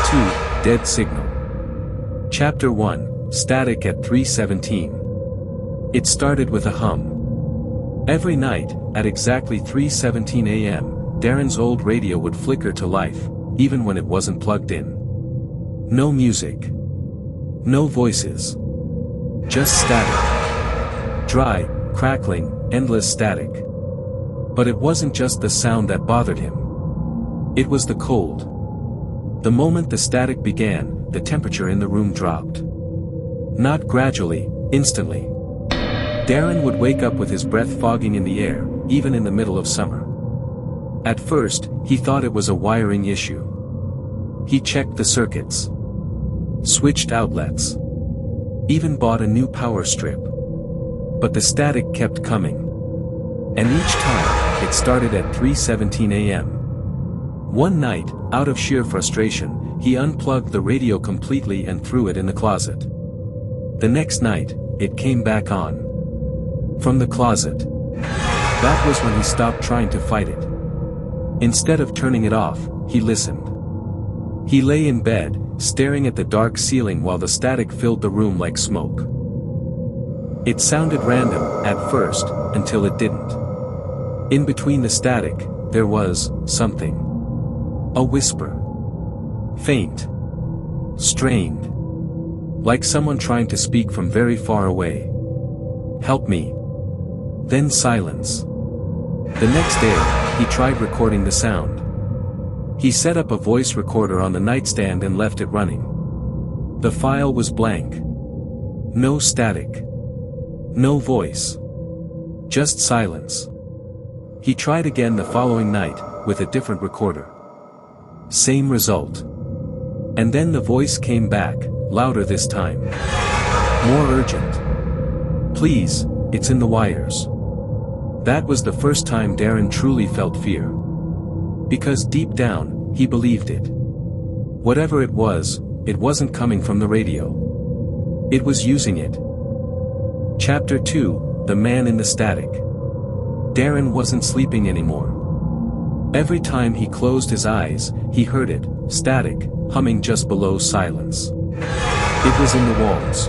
2, Dead Signal. Chapter 1, Static at 3:17. It started with a hum. Every night, at exactly 3:17 a.m., Darren's old radio would flicker to life, even when it wasn't plugged in. No music. No voices. Just static. Dry, crackling, endless static. But it wasn't just the sound that bothered him. It was the cold. The moment the static began, the temperature in the room dropped. Not gradually, instantly. Darren would wake up with his breath fogging in the air, even in the middle of summer. At first, he thought it was a wiring issue. He checked the circuits. Switched outlets. Even bought a new power strip. But the static kept coming. And each time, it started at 3:17 a.m. One night, out of sheer frustration, he unplugged the radio completely and threw it in the closet. The next night, it came back on. From the closet. That was when he stopped trying to fight it. Instead of turning it off, he listened. He lay in bed, staring at the dark ceiling while the static filled the room like smoke. It sounded random, at first, until it didn't. In between the static, there was something. A whisper. Faint. Strained. Like someone trying to speak from very far away. Help me. Then silence. The next day, he tried recording the sound. He set up a voice recorder on the nightstand and left it running. The file was blank. No static. No voice. Just silence. He tried again the following night, with a different recorder. Same result. And then the voice came back, louder this time. More urgent. Please, it's in the wires. That was the first time Darren truly felt fear. Because deep down, he believed it. Whatever it wasn't coming from the radio. It was using it. Chapter 2, The Man in the Static. Darren wasn't sleeping anymore. Every time he closed his eyes, he heard it, static, humming just below silence. It was in the walls.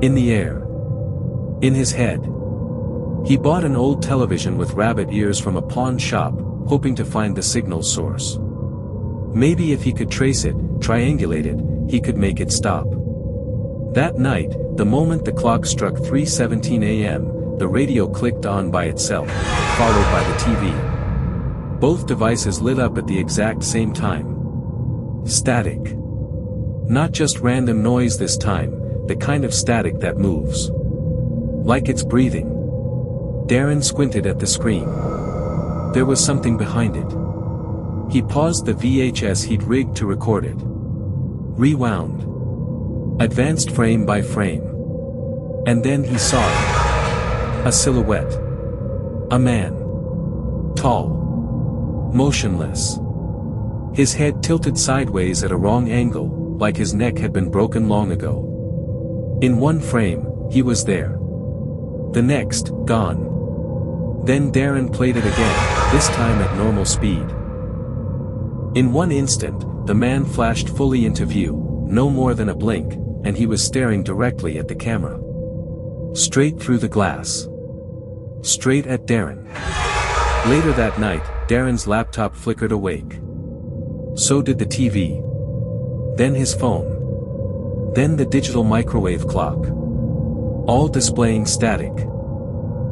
In the air. In his head. He bought an old television with rabbit ears from a pawn shop, hoping to find the signal source. Maybe if he could trace it, triangulate it, he could make it stop. That night, the moment the clock struck 3:17 a.m., the radio clicked on by itself, followed by the TV. Both devices lit up at the exact same time. Static. Not just random noise this time, the kind of static that moves. Like it's breathing. Darren squinted at the screen. There was something behind it. He paused the VHS he'd rigged to record it. Rewound. Advanced frame by frame. And then he saw it. A silhouette. A man. Tall. Motionless. His head tilted sideways at a wrong angle, like his neck had been broken long ago. In one frame, he was there. The next, gone. Then Darren played it again, this time at normal speed. In one instant, the man flashed fully into view, no more than a blink, and he was staring directly at the camera. Straight through the glass. Straight at Darren. Later that night, Darren's laptop flickered awake. So did the TV. Then his phone. Then the digital microwave clock. All displaying static.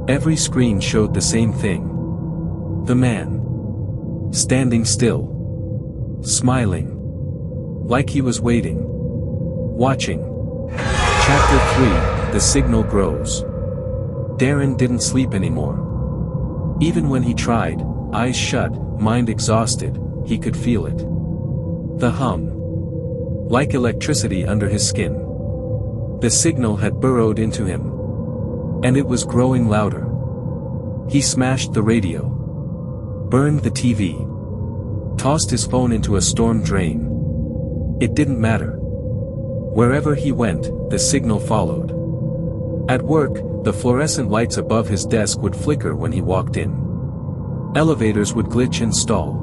Every screen showed the same thing. The man. Standing still. Smiling. Like he was waiting. Watching. Chapter 3, The Signal Grows. Darren didn't sleep anymore. Even when he tried, eyes shut, mind exhausted, he could feel it. The hum. Like electricity under his skin. The signal had burrowed into him. And it was growing louder. He smashed the radio. Burned the TV. Tossed his phone into a storm drain. It didn't matter. Wherever he went, the signal followed. At work, the fluorescent lights above his desk would flicker when he walked in. Elevators would glitch and stall.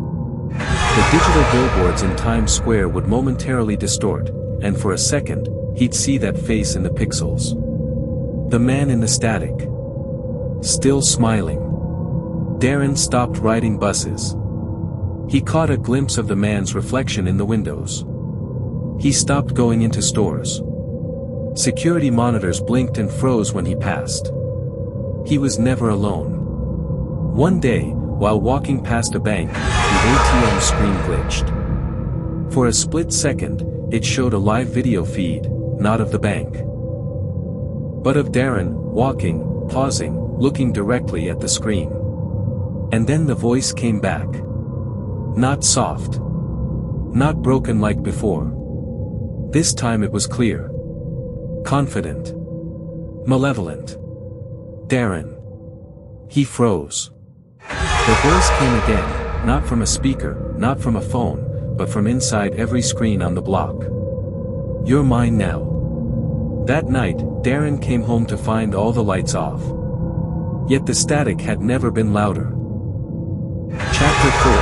The digital billboards in Times Square would momentarily distort, and for a second, he'd see that face in the pixels. The man in the static. Still smiling. Darren stopped riding buses. He caught a glimpse of the man's reflection in the windows. He stopped going into stores. Security monitors blinked and froze when he passed. He was never alone. One day, while walking past a bank, the ATM screen glitched. For a split second, it showed a live video feed, not of the bank, but of Darren, walking, pausing, looking directly at the screen. And then the voice came back. Not soft. Not broken like before. This time it was clear. Confident. Malevolent. Darren. He froze. The voice came again, not from a speaker, not from a phone, but from inside every screen on the block. You're mine now. That night, Darren came home to find all the lights off. Yet the static had never been louder. Chapter 4,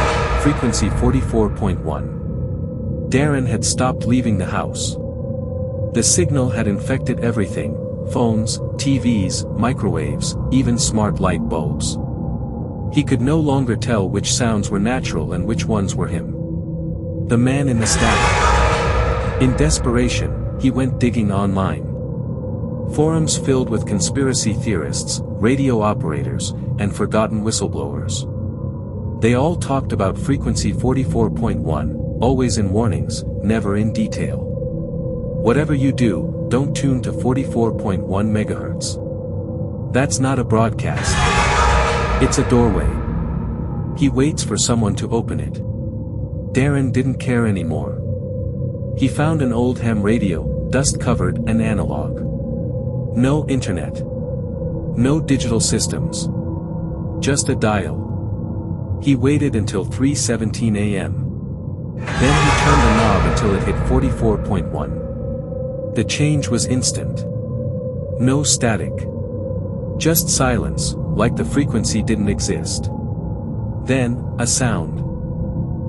Frequency 44.1. Darren had stopped leaving the house. The signal had infected everything: phones, TVs, microwaves, even smart light bulbs. He could no longer tell which sounds were natural and which ones were him. The man in the static. In desperation, he went digging online. Forums filled with conspiracy theorists, radio operators, and forgotten whistleblowers. They all talked about frequency 44.1, always in warnings, never in detail. Whatever you do, don't tune to 44.1 megahertz. That's not a broadcast. It's a doorway. He waits for someone to open it. Darren didn't care anymore. He found an old ham radio, dust-covered and analog. No internet. No digital systems. Just a dial. He waited until 3:17 a.m. Then he turned the knob until it hit 44.1. The change was instant. No static. Just silence, like the frequency didn't exist. Then, a sound.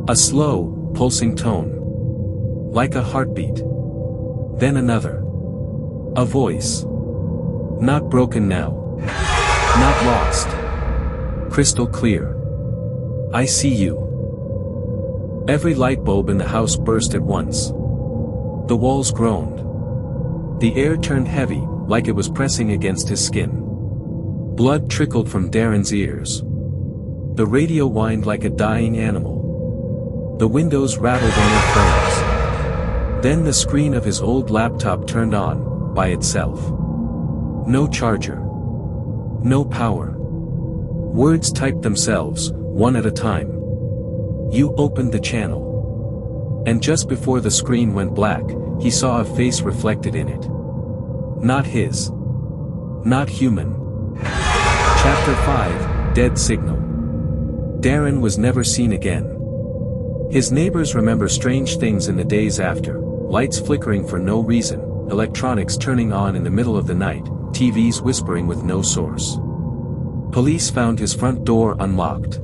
A slow, pulsing tone. Like a heartbeat. Then another. A voice. Not broken now. Not lost. Crystal clear. I see you. Every light bulb in the house burst at once. The walls groaned. The air turned heavy, like it was pressing against his skin. Blood trickled from Darren's ears. The radio whined like a dying animal. The windows rattled on their frames. Then the screen of his old laptop turned on, by itself. No charger. No power. Words typed themselves, one at a time. You opened the channel. And just before the screen went black, he saw a face reflected in it. Not his. Not human. Chapter 5, Dead Signal. Darren was never seen again. His neighbors remember strange things in the days after: lights flickering for no reason, electronics turning on in the middle of the night, TVs whispering with no source. Police found his front door unlocked.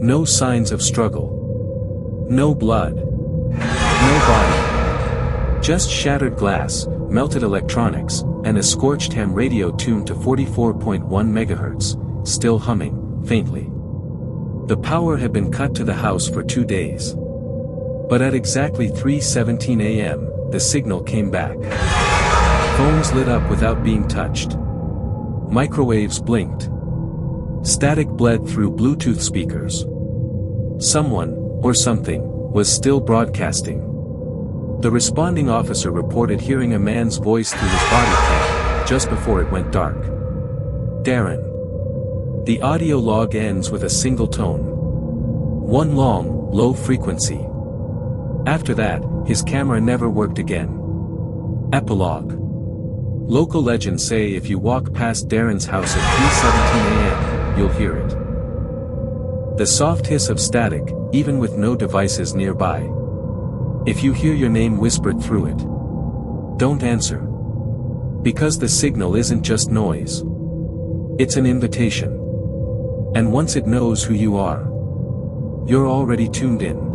No signs of struggle. No blood. No body. Just shattered glass, melted electronics, and a scorched ham radio tuned to 44.1 megahertz, still humming, faintly. The power had been cut to the house for 2 days. But at exactly 3:17 a.m., the signal came back. Phones lit up without being touched. Microwaves blinked. Static bled through Bluetooth speakers. Someone, or something, was still broadcasting. The responding officer reported hearing a man's voice through his body cam, just before it went dark. Darren. The audio log ends with a single tone. One long, low frequency. After that, his camera never worked again. Epilogue. Local legends say if you walk past Darren's house at 3:17 a.m., you'll hear it. The soft hiss of static, even with no devices nearby. If you hear your name whispered through it, don't answer. Because the signal isn't just noise. It's an invitation. And once it knows who you are, You're already tuned in.